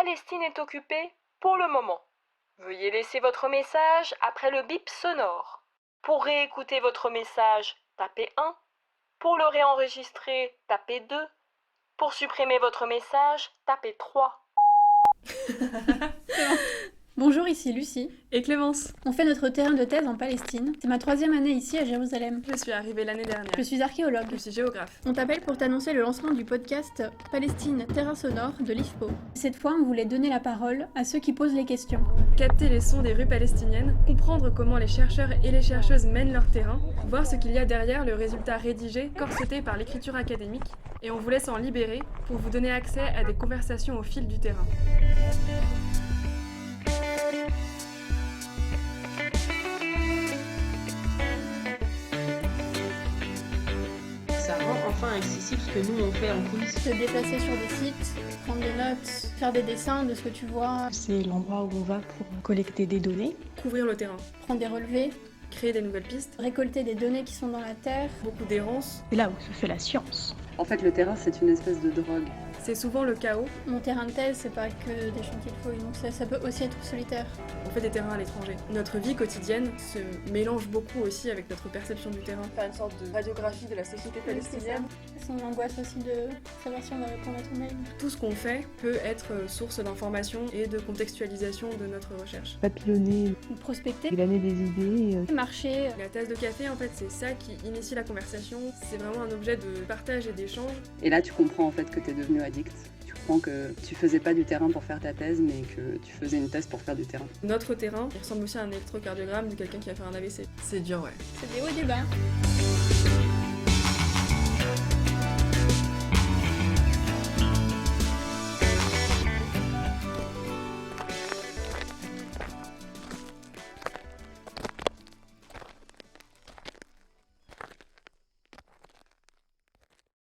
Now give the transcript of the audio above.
Palestine est occupée pour le moment. Veuillez laisser votre message après le bip sonore. Pour réécouter votre message, tapez 1. Pour le réenregistrer, tapez 2. Pour supprimer votre message, tapez 3. Bonjour, ici Lucie. Et Clémence. On fait notre terrain de thèse en Palestine. C'est ma 3e année ici à Jérusalem. Je suis arrivée l'année dernière. Je suis archéologue. Je suis géographe. On t'appelle pour t'annoncer le lancement du podcast Palestine Terrain Sonore de l'IFPO. Cette fois, on voulait donner la parole à ceux qui posent les questions. Capter les sons des rues palestiniennes, comprendre comment les chercheurs et les chercheuses mènent leur terrain, voir ce qu'il y a derrière le résultat rédigé, corseté par l'écriture académique, et on vous laisse en libérer pour vous donner accès à des conversations au fil du terrain. Ça rend enfin accessible ce que nous on fait en coulisses. Se déplacer sur des sites, prendre des notes, faire des dessins de ce que tu vois, C'est l'endroit où on va pour collecter des données. Couvrir le terrain, prendre des relevés, créer des nouvelles pistes, récolter des données qui sont dans la terre. beaucoup d'errance. C'est là où se fait la science. En fait, le terrain, c'est une espèce de drogue. C'est souvent le chaos. Mon terrain de thèse, c'est pas que des chantiers de fouilles, donc ça peut aussi être solitaire. On fait des terrains à l'étranger. Notre vie quotidienne se mélange beaucoup aussi avec notre perception du terrain. Faire une sorte de radiographie de la société palestinienne. C'est une angoisse aussi de savoir si on va répondre à ton mail. Tout ce qu'on fait peut être source d'information et de contextualisation de notre recherche. Papillonner, Ou prospecter, glaner des idées. marcher. La tasse de café, en fait, c'est ça qui initie la conversation. C'est vraiment un objet de partage et d'échange. Et là, tu comprends en fait que t'es devenu addict. Tu comprends que tu faisais pas du terrain pour faire ta thèse, mais que tu faisais une thèse pour faire du terrain. Notre terrain, il ressemble aussi à un électrocardiogramme de quelqu'un qui a fait un AVC. C'est dur, ouais. C'est des hauts et des bas.